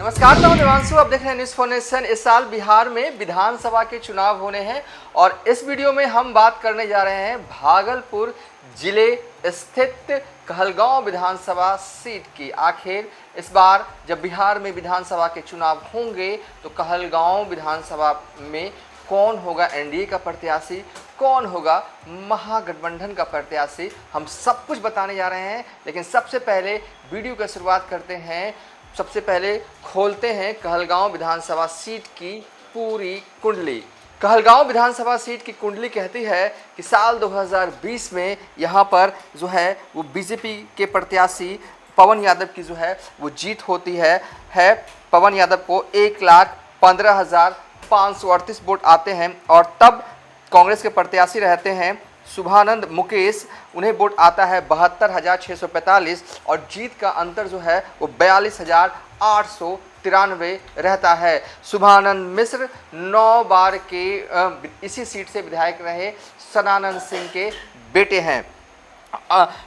नमस्कार, मैं हूं देवांशु। आप देख रहे हैं न्यूज़ फॉर नेशन। इस साल बिहार में विधानसभा के चुनाव होने हैं और इस वीडियो में हम बात करने जा रहे हैं भागलपुर जिले स्थित कहलगांव विधानसभा सीट की। आखिर इस बार जब बिहार में विधानसभा के चुनाव होंगे तो कहलगांव विधानसभा में कौन होगा एनडीए का प्रत्याशी, कौन होगा महागठबंधन का प्रत्याशी, हम सब कुछ बताने जा रहे हैं। लेकिन सबसे पहले वीडियो की शुरुआत करते हैं। सबसे पहले खोलते हैं कहलगांव विधानसभा सीट की पूरी कुंडली। कहलगांव विधानसभा सीट की कुंडली कहती है कि साल 2020 में यहाँ पर जो है वो बीजेपी के प्रत्याशी पवन यादव की जो है वो जीत होती है। पवन यादव को 1,15,538 वोट आते हैं और तब कांग्रेस के प्रत्याशी रहते हैं शुभानंद मुकेश, उन्हें वोट आता है 72,645 और जीत का अंतर जो है वो 42,893 रहता है। शुभानंद मिश्र 9 बार के इसी सीट से विधायक रहे, सदानंद सिंह के बेटे हैं।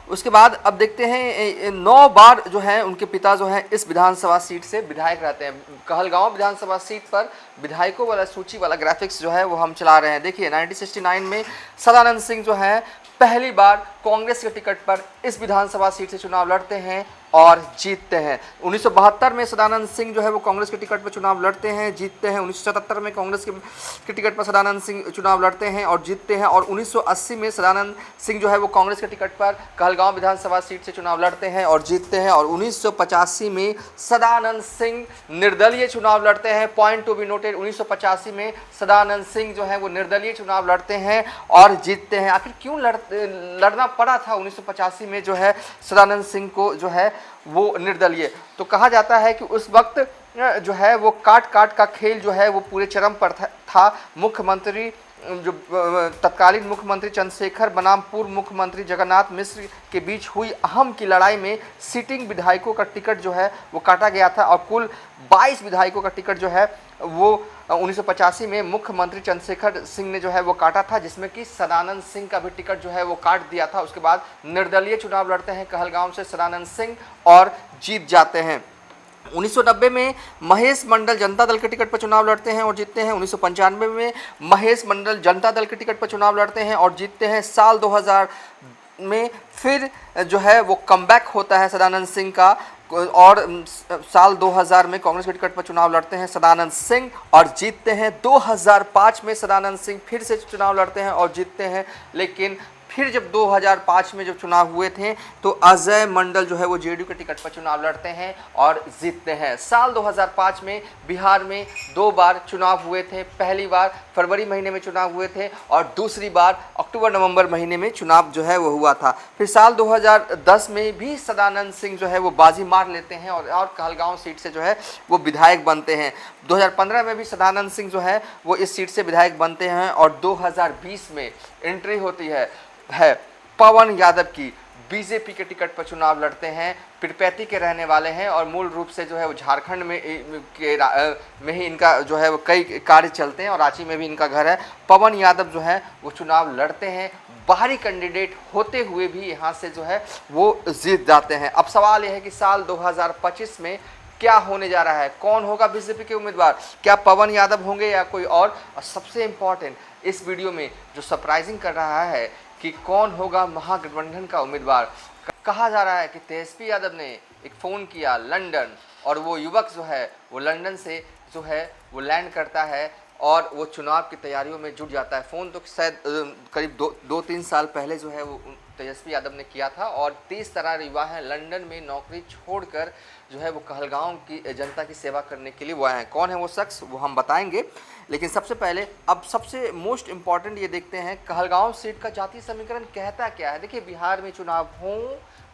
उसके बाद अब देखते हैं 9 बार जो है उनके पिता जो है इस विधानसभा सीट से विधायक रहते हैं। कहलगांव विधानसभा सीट पर विधायकों वाला सूची वाला ग्राफिक्स जो है वो हम चला रहे हैं। देखिए 1969 में सदानंद सिंह जो है पहली बार कांग्रेस के टिकट पर इस विधानसभा सीट से चुनाव लड़ते हैं और जीतते हैं। 1972 में सदानंद सिंह जो है वो कांग्रेस के टिकट पर चुनाव लड़ते हैं, जीतते हैं। 1977 में कांग्रेस के टिकट पर सदानंद सिंह चुनाव लड़ते हैं और जीतते हैं। और 1980 में सदानंद सिंह जो है वो कांग्रेस के टिकट पर कहलगांव विधानसभा सीट से चुनाव लड़ते हैं और जीतते हैं। और 1985 में सदानंद सिंह निर्दलीय चुनाव लड़ते हैं। पॉइंट टू बी नोटेड, 1985 में सदानंद सिंह जो है वो निर्दलीय चुनाव लड़ते हैं और जीतते हैं। आखिर क्यों लड़ना पड़ा था 1985 में जो है सदानंद सिंह को जो है वो निर्दलीय? तो कहा जाता है कि उस वक्त जो है वो काट का खेल जो है वो पूरे चरम पर था। मुख्यमंत्री जो तत्कालीन मुख्यमंत्री चंद्रशेखर बनाम पूर्व मुख्यमंत्री जगन्नाथ मिश्र के बीच हुई अहम की लड़ाई में सिटिंग विधायकों का टिकट जो है वो काटा गया था और कुल 22 विधायकों का टिकट जो है वो 1985 में मुख्यमंत्री चंद्रशेखर सिंह ने जो है वो काटा था, जिसमें कि सदानंद सिंह का भी टिकट जो है वो काट दिया था। उसके बाद निर्दलीय चुनाव लड़ते हैं कहलगांव से सदानंद सिंह और जीत जाते हैं। 1990 में महेश मंडल जनता दल के टिकट पर चुनाव लड़ते हैं और जीतते हैं। 1995 में महेश मंडल जनता दल के टिकट पर चुनाव लड़ते हैं और जीतते हैं। साल 2000 में फिर जो है वो कमबैक होता है सदानंद सिंह का और साल 2000 में कांग्रेस के टिकट पर चुनाव लड़ते हैं सदानंद सिंह और जीतते हैं। 2005 में सदानंद सिंह फिर से चुनाव लड़ते हैं और जीतते हैं। लेकिन फिर जब 2005 में जब चुनाव हुए थे तो अजय मंडल जो है वो जेडीयू के टिकट पर चुनाव लड़ते हैं और जीतते हैं। साल 2005 में बिहार में 2 बार चुनाव हुए थे। पहली बार फरवरी महीने में चुनाव हुए थे और दूसरी बार अक्टूबर-नवंबर महीने में चुनाव जो है वो हुआ था। फिर साल 2010 में भी सदानंद सिंह जो है वो बाजी मार लेते हैं और कहलगांव सीट से जो है वो विधायक बनते हैं। 2015 में भी सदानंद सिंह जो है वो इस सीट से विधायक बनते हैं और 2020 में एंट्री होती है पवन यादव की। बीजेपी के टिकट पर चुनाव लड़ते हैं, पिरपैती के रहने वाले हैं और मूल रूप से जो है वो झारखंड में ही इनका जो है वो कई कार्य चलते हैं और रांची में भी इनका घर है। पवन यादव जो है वो चुनाव लड़ते हैं, बाहरी कैंडिडेट होते हुए भी यहाँ से जो है वो जीत जाते हैं। अब सवाल यह है कि साल 2025 में क्या होने जा रहा है, कौन होगा बीजेपी के उम्मीदवार? क्या पवन यादव होंगे या कोई और सबसे इम्पॉर्टेंट इस वीडियो में जो सरप्राइजिंग कर रहा है कि कौन होगा महागठबंधन का उम्मीदवार? कहा जा रहा है कि तेजस्वी यादव ने एक फ़ोन किया लंदन और वो युवक जो है वो लंदन से जो है वो लैंड करता है और वो चुनाव की तैयारियों में जुट जाता है। फ़ोन तो शायद करीब 2-3 साल पहले जो है वो तेजस्वी यादव ने किया था और 30 तरह युवा हैं लंदन में नौकरी छोड़कर जो है वो कहलगांव की जनता की सेवा करने के लिए वो आए हैं। कौन है वो शख्स वो हम बताएंगे, लेकिन सबसे पहले अब सबसे मोस्ट इम्पॉर्टेंट ये देखते हैं कहलगांव सीट का जातीय समीकरण कहता क्या है। देखिए बिहार में चुनाव हों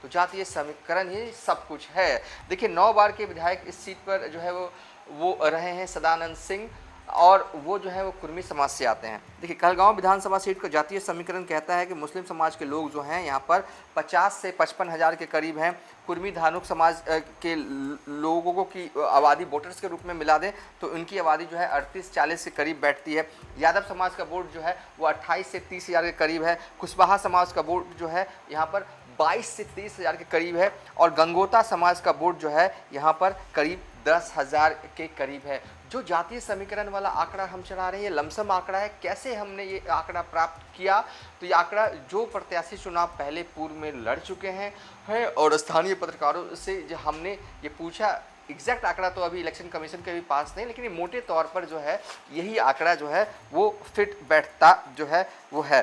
तो जातीय समीकरण ही सब कुछ है। देखिए 9 बार के विधायक इस सीट पर जो है वो रहे हैं सदानंद सिंह और वो जो है वो कुर्मी समाज से आते हैं। देखिए कहलगांव विधानसभा सीट का जातीय समीकरण कहता है कि मुस्लिम समाज के लोग जो हैं यहाँ पर 50 से 55 हज़ार के करीब हैं। कुर्मी धानुक समाज के लोगों की आबादी वोटर्स के रूप में मिला दें तो उनकी आबादी जो है 38-40 के करीब बैठती है। यादव समाज का वोट जो है वो 28 से 30 हज़ार के करीब है। कुशवाहा समाज का वोट जो है यहाँ पर 22 से 30 हज़ार के करीब है और गंगोता समाज का वोट जो है यहाँ पर करीब 10,000 के करीब है। जो जातीय समीकरण वाला आंकड़ा हम चला रहे हैं, ये लमसम आंकड़ा है। कैसे हमने ये आंकड़ा प्राप्त किया? तो ये आंकड़ा जो प्रत्याशी चुनाव पहले पूर्व में लड़ चुके हैं और स्थानीय पत्रकारों से जो हमने ये पूछा, एग्जैक्ट आंकड़ा तो अभी इलेक्शन कमीशन के भी पास नहीं, लेकिन ये मोटे तौर पर जो है यही आंकड़ा जो है वो फिट बैठता जो है वो है।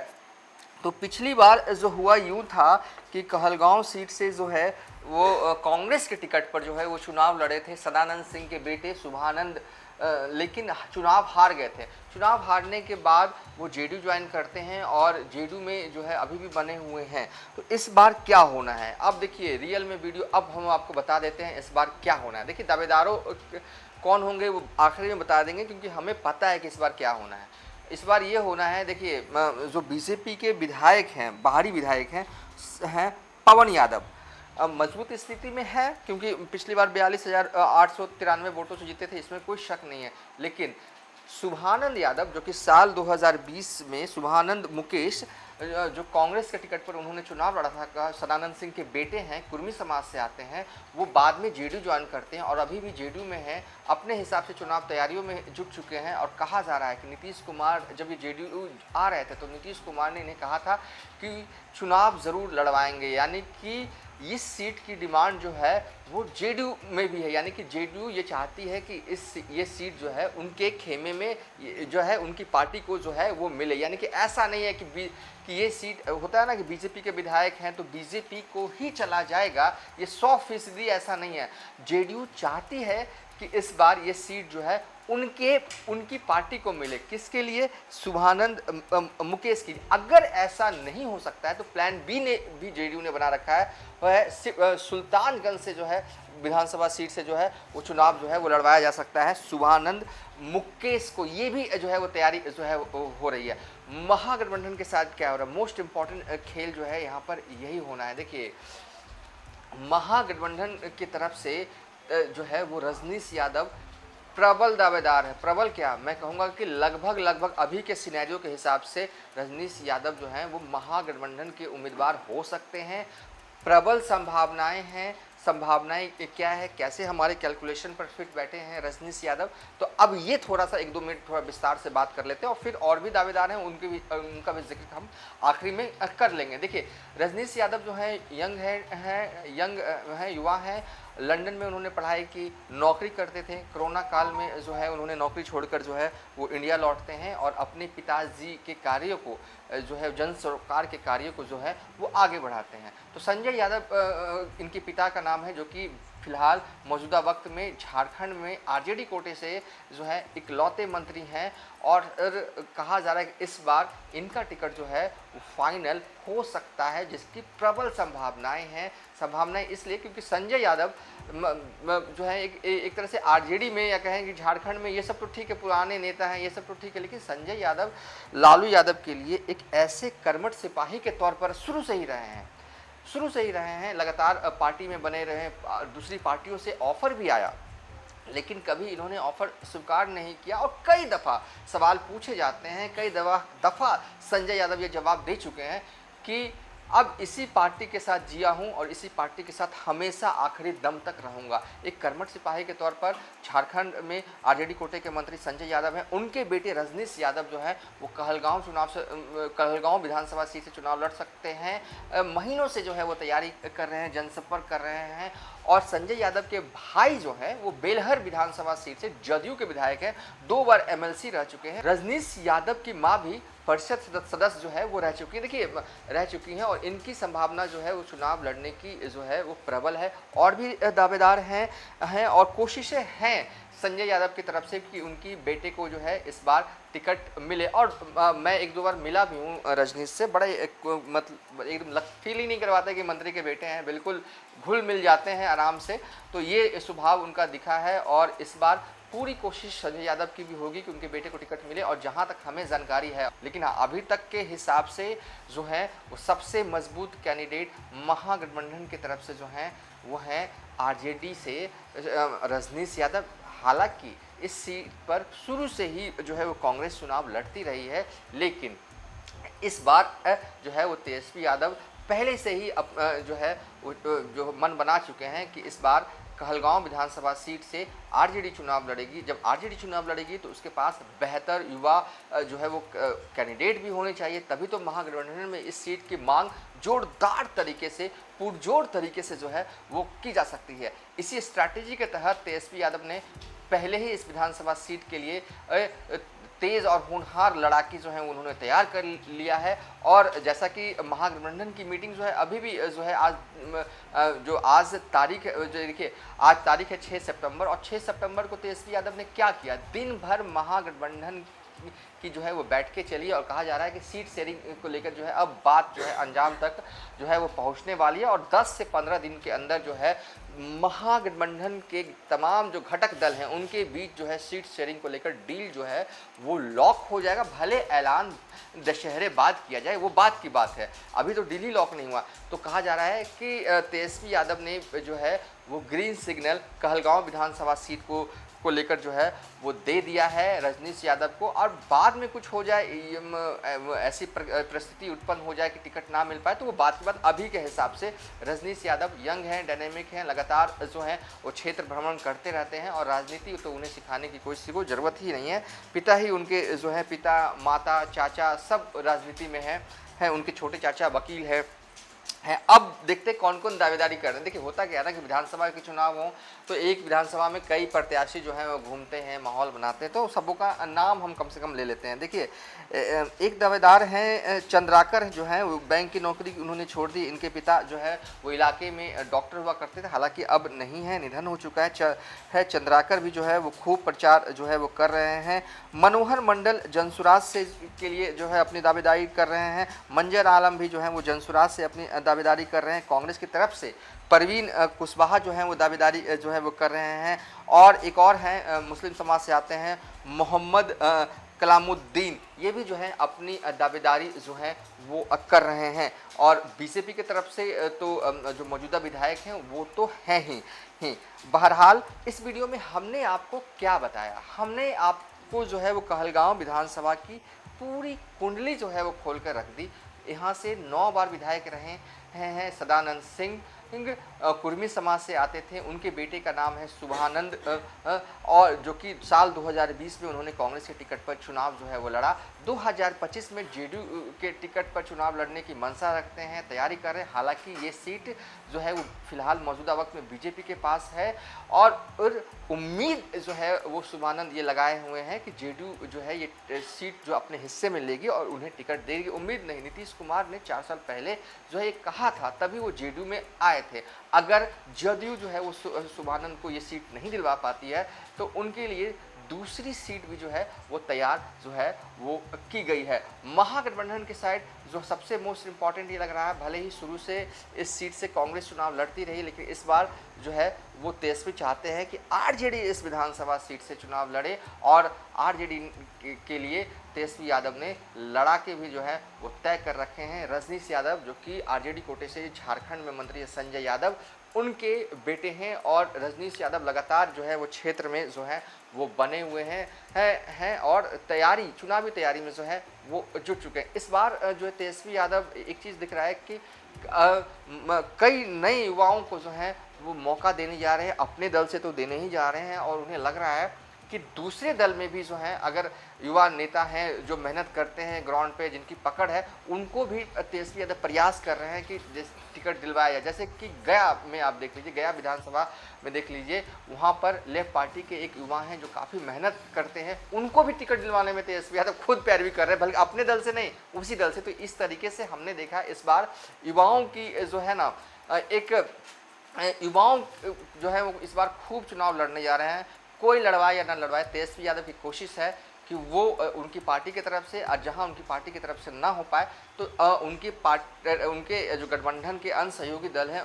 तो पिछली बार जो हुआ यूँ था कि कहलगांव सीट से जो है वो कांग्रेस के टिकट पर जो है वो चुनाव लड़े थे सदानंद सिंह के बेटे शुभानंद, लेकिन चुनाव हार गए थे। चुनाव हारने के बाद वो जेडीयू ज्वाइन करते हैं और जेडीयू में जो है अभी भी बने हुए हैं। तो इस बार क्या होना है, अब देखिए रियल में वीडियो अब हम आपको बता देते हैं इस बार क्या होना है। देखिए दावेदारों कौन होंगे वो आखिरी में बता देंगे, क्योंकि हमें पता है कि इस बार क्या होना है। इस बार ये होना है, देखिए जो बीजेपी के विधायक हैं, बाहरी विधायक हैं पवन यादव, मजबूत स्थिति में है क्योंकि पिछली बार 42,893 वोटों से जीते थे, इसमें कोई शक नहीं है। लेकिन शुभानंद यादव जो कि साल 2020 में शुभानंद मुकेश जो कांग्रेस के टिकट पर उन्होंने चुनाव लड़ा था, सदानंद सिंह के बेटे हैं, कुर्मी समाज से आते हैं, वो बाद में जेडीयू ज्वाइन करते हैं और अभी भी जेडीयू में हैं। अपने हिसाब से चुनाव तैयारियों में जुट चुके हैं और कहा जा रहा है कि नीतीश कुमार जब ये जेडीयू आ रहे थे तो नीतीश कुमार ने इन्हें कहा था कि चुनाव ज़रूर लड़वाएंगे, यानी कि इस सीट की डिमांड जो है वो जेडीयू में भी है, यानी कि जेडीयू ये चाहती है कि ये सीट जो है उनके खेमे में जो है उनकी पार्टी को जो है वो मिले। यानी कि ऐसा नहीं है कि ये सीट होता है ना कि बीजेपी के विधायक हैं तो बीजेपी को ही चला जाएगा, ये 100% ऐसा नहीं है। जेडीयू चाहती है कि इस बार ये सीट जो है उनकी पार्टी को मिले। किसके लिए? शुभानंद मुकेश की। अगर ऐसा नहीं हो सकता है तो प्लान बी ने भी जेडीयू ने बना रखा है, वह सुल्तानगंज से जो है विधानसभा सीट से जो है वो चुनाव जो है वो लड़वाया जा सकता है शुभानंद मुकेश को। ये भी जो है वो तैयारी जो है हो रही है। महागठबंधन के साथ क्या हो रहा है, मोस्ट इम्पॉर्टेंट खेल जो है यहाँ पर यही होना है। देखिए महागठबंधन की तरफ से जो है वो रजनीश यादव प्रबल दावेदार है। प्रबल क्या, मैं कहूँगा कि लगभग अभी के सिनेरियो के हिसाब से रजनीश यादव जो हैं वो महागठबंधन के उम्मीदवार हो सकते हैं। प्रबल संभावनाएं हैं। संभावनाएं क्या है, कैसे हमारे कैलकुलेशन पर फिट बैठे हैं रजनीश यादव, तो अब ये थोड़ा सा 1-2 मिनट थोड़ा विस्तार से बात कर लेते हैं और फिर और भी दावेदार हैं उनका भी जिक्र हम आखिरी में कर लेंगे। देखिए रजनीश यादव जो है यंग हैं, युवा हैं। लंदन में उन्होंने पढ़ाई की, नौकरी करते थे। कोरोना काल में जो है उन्होंने नौकरी छोड़कर जो है वो इंडिया लौटते हैं और अपने पिताजी के कार्यों को जो है जन सरोकार के कार्यों को जो है वो आगे बढ़ाते हैं। तो संजय यादव इनके पिता का नाम है, जो कि फिलहाल मौजूदा वक्त में झारखंड में आरजेडी कोटे से जो है इकलौते मंत्री हैं और कहा जा रहा है कि इस बार इनका टिकट जो है वो फाइनल हो सकता है, जिसकी प्रबल संभावनाएं हैं। संभावनाएं इसलिए क्योंकि संजय यादव जो है एक तरह से आरजेडी में या कहें कि झारखंड में ये सब तो ठीक है, पुराने नेता हैं, ये सब तो ठीक है, लेकिन संजय यादव लालू यादव के लिए एक ऐसे कर्मठ सिपाही के तौर पर शुरू से ही रहे हैं। लगातार पार्टी में बने रहे, दूसरी पार्टियों से ऑफर भी आया लेकिन कभी इन्होंने ऑफर स्वीकार नहीं किया और कई दफ़ा सवाल पूछे जाते हैं, कई दफ़ा संजय यादव ये जवाब दे चुके हैं कि अब इसी पार्टी के साथ जिया हूं और इसी पार्टी के साथ हमेशा आखिरी दम तक रहूंगा। एक कर्मठ सिपाही के तौर पर झारखंड में आरजेडी कोटे के मंत्री संजय यादव हैं, उनके बेटे रजनीश यादव जो है वो कहलगांव विधानसभा सीट से चुनाव लड़ सकते हैं। महीनों से जो है वो तैयारी कर रहे हैं, जनसंपर्क कर रहे हैं। और संजय यादव के भाई जो है वो बेलहर विधानसभा सीट से जदयू के विधायक हैं, 2 बार एमएलसी रह चुके हैं। रजनीश यादव की मां भी परिषद सदस्य जो है वो रह चुकी हैं और इनकी संभावना जो है वो चुनाव लड़ने की जो है वो प्रबल है। और भी दावेदार हैं और कोशिशें हैं संजय यादव की तरफ से कि उनकी बेटे को जो है इस बार टिकट मिले। और मैं 1-2 बार मिला भी हूँ रजनीश से, बड़ा मतलब एकदम फील ही नहीं करवाता कि मंत्री के बेटे हैं, बिल्कुल घुल मिल जाते हैं आराम से। तो ये स्वभाव उनका दिखा है और इस बार पूरी कोशिश संजय यादव की भी होगी कि उनके बेटे को टिकट मिले। और जहां तक हमें जानकारी है, लेकिन हाँ अभी तक के हिसाब से जो है वो सबसे मजबूत कैंडिडेट महागठबंधन की तरफ से जो हैं वो हैं आरजेडी से रजनीश यादव। हालांकि इस सीट पर शुरू से ही जो है वो कांग्रेस चुनाव लड़ती रही है, लेकिन इस बार जो है वो तेजस्वी यादव पहले से ही जो है जो मन बना चुके हैं कि इस बार कहलगांव विधानसभा सीट से आरजेडी चुनाव लड़ेगी। जब आरजेडी चुनाव लड़ेगी तो उसके पास बेहतर युवा जो है वो कैंडिडेट भी होने चाहिए, तभी तो महागठबंधन में इस सीट की मांग जोरदार तरीके से, पुरजोर तरीके से जो है वो की जा सकती है। इसी स्ट्रैटेजी के तहत तेजस्वी यादव ने पहले ही इस विधानसभा सीट के लिए तेज और होनहार लड़ाकी जो है उन्होंने तैयार कर लिया है। और जैसा कि महागठबंधन की मीटिंग जो है अभी भी जो है आज तारीख जो देखिए, आज तारीख है 6 सितंबर, और 6 सितंबर को तेजस्वी यादव ने क्या किया, दिन भर महागठबंधन की जो है वो बैठ के चली, और कहा जा रहा है कि सीट शेयरिंग को लेकर जो है अब बात जो है अंजाम तक जो है वो पहुंचने वाली है, और 10 से 15 दिन के अंदर जो है महागठबंधन के तमाम जो घटक दल हैं उनके बीच जो है सीट शेयरिंग को लेकर डील जो है वो लॉक हो जाएगा। भले ऐलान दशहरे बाद किया जाए, वो बात की बात है, अभी तो डील ही लॉक नहीं हुआ। तो कहा जा रहा है कि तेजस्वी यादव ने जो है वो ग्रीन सिग्नल कहलगांव विधानसभा सीट को लेकर जो है वो दे दिया है रजनीश यादव को, और बाद में कुछ हो जाए, ऐसी परिस्थिति उत्पन्न हो जाए कि टिकट ना मिल पाए, तो वो बात की बात। अभी के हिसाब से रजनीश यादव यंग हैं, डायनेमिक हैं, लगातार जो है वो क्षेत्र भ्रमण करते रहते हैं, और राजनीति तो उन्हें सिखाने की कोई किसी को ज़रूरत ही नहीं है। पिता ही उनके जो है, पिता माता चाचा सब राजनीति में हैं, उनके छोटे चाचा वकील हैं। अब देखते कौन कौन दावेदारी कर रहे हैं। देखिए होता क्या है ना कि विधानसभा के चुनाव हो तो एक विधानसभा में कई प्रत्याशी जो हैं वो घूमते हैं, माहौल बनाते हैं, तो सबों का नाम हम कम से कम ले लेते हैं। देखिए एक दावेदार हैं चंद्राकर जो है, वो बैंक की नौकरी उन्होंने छोड़ दी। इनके पिता जो है वो इलाके में डॉक्टर हुआ करते थे, हालांकि अब नहीं है, निधन हो चुका है। चंद्राकर भी जो है वो खूब प्रचार जो है वो कर रहे हैं। मनोहर मंडल जनसुराज से के लिए जो है अपनी दावेदारी कर रहे हैं। मंजर आलम भी जो है वो जनसुराज से अपनी दावेदारी कर रहे हैं। कांग्रेस की तरफ से परवीन कुशवाहा जो है वो दावेदारी जो है वो कर रहे हैं। और एक और हैं मुस्लिम समाज से आते हैं मोहम्मद कलामुद्दीन, ये भी जो है अपनी दावेदारी जो है वो कर रहे हैं। और बीजेपी की तरफ से तो जो मौजूदा विधायक हैं वो तो हैं ही। बहरहाल इस वीडियो में हमने आपको क्या बताया, हमने आपको जो है वो कहलगांव विधानसभा की पूरी कुंडली जो है वो खोल कर रख दी। यहाँ से 9 बार विधायक रहे हैं सदानंद सिंह, कुर्मी समाज से आते थे। उनके बेटे का नाम है शुभानंद, और जो कि साल 2020 में उन्होंने कांग्रेस के टिकट पर चुनाव जो है वो लड़ा। 2025 में जेडीयू के टिकट पर चुनाव लड़ने की मंशा रखते हैं, तैयारी कर रहे हैं। हालांकि ये सीट जो है वो फिलहाल मौजूदा वक्त में बीजेपी के पास है, और उम्मीद जो है वो शुभानंद ये लगाए हुए हैं कि जेडीयू जो है ये सीट जो अपने हिस्से में लेगी और उन्हें टिकट देगी। उम्मीद नहीं, नीतीश कुमार ने 4 साल पहले जो है ये कहा था, तभी वो जेडीयू में आए थे। अगर जदयू जो है वो शुभानंद को ये सीट नहीं दिलवा पाती है तो उनके लिए दूसरी सीट भी जो है वो तैयार जो है वो की गई है। महागठबंधन के साइड जो सबसे मोस्ट इम्पॉर्टेंट ये लग रहा है, भले ही शुरू से इस सीट से कांग्रेस चुनाव लड़ती रही, लेकिन इस बार जो है वो तेजस्वी चाहते हैं कि आरजेडी इस विधानसभा सीट से चुनाव लड़े, और आरजेडी के लिए तेजस्वी यादव ने लड़ा के भी जो है वो तय कर रखे हैं। रजनीश यादव जो कि आरजेडी कोटे से झारखंड में मंत्री संजय यादव उनके बेटे हैं, और रजनीश यादव लगातार जो है वो क्षेत्र में जो है वो बने हुए हैं और चुनावी तैयारी में जो है वो जुट चुके हैं। इस बार जो है तेजस्वी यादव, एक चीज़ दिख रहा है कि कई नए युवाओं को जो है वो मौका देने जा रहे हैं, अपने दल से तो देने ही जा रहे हैं, और उन्हें लग रहा है कि दूसरे दल में भी जो है अगर युवा नेता हैं जो मेहनत करते हैं ग्राउंड पे, जिनकी पकड़ है, उनको भी तेजस्वी यादव प्रयास कर रहे हैं कि टिकट दिलवाया जाए। जैसे कि गया में आप देख लीजिए, गया विधानसभा में देख लीजिए, वहाँ पर लेफ्ट पार्टी के एक युवा हैं जो काफ़ी मेहनत करते हैं, उनको भी टिकट दिलवाने में तेजस्वी यादव खुद पैरवी कर रहे हैं, बल्कि अपने दल से नहीं, उसी दल से। तो इस तरीके से हमने देखा इस बार युवाओं की जो है ना, एक युवाओं जो है वो इस बार खूब चुनाव लड़ने जा रहे हैं। कोई लड़वाए या ना लड़वाए, तेजस्वी यादव की कोशिश है कि वो उनकी पार्टी की तरफ से, और जहां उनकी पार्टी की तरफ से ना हो पाए तो उनके जो गठबंधन के अन्य सहयोगी दल हैं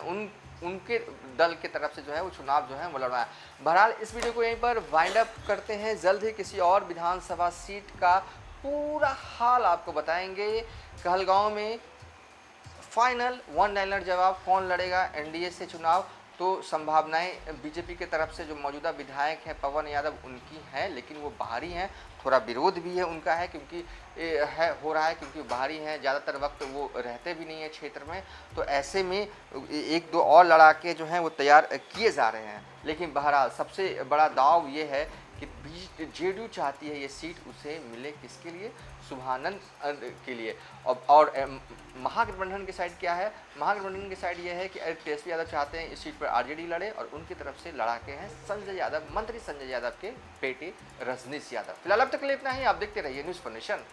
उनके दल की तरफ से जो है वो चुनाव जो है वो लड़वाए। बहरहाल इस वीडियो को यहीं पर वाइंड अप करते हैं। जल्द ही किसी और विधानसभा सीट का पूरा हाल आपको बताएंगे। कहलगांव में फाइनल वन लाइनर जवाब, कौन लड़ेगा एनडीए से चुनाव, तो संभावनाएं बीजेपी के तरफ से जो मौजूदा विधायक हैं पवन यादव उनकी हैं, लेकिन वो बाहरी हैं। थोड़ा विरोध भी है उनका है, क्योंकि हो रहा है क्योंकि बाहरी हैं, ज़्यादातर वक्त वो रहते भी नहीं है क्षेत्र में। तो ऐसे में एक दो और लड़ाके जो हैं वो तैयार किए जा रहे हैं। लेकिन बहरहाल सबसे बड़ा दाव ये है कि जेडीयू चाहती है ये सीट उसे मिले, किसके लिए? शुभानंद के लिए। और महागठबंधन की साइड क्या है? महागठबंधन की साइड ये है कि तेजस्वी यादव चाहते हैं इस सीट पर आरजेडी लड़े, और उनकी तरफ से लड़ाके हैं संजय यादव, मंत्री संजय यादव के बेटे रजनीश यादव। फिलहाल अब तक के लिए इतना ही। आप देखते रहिए न्यूज़ फॉर नेशन।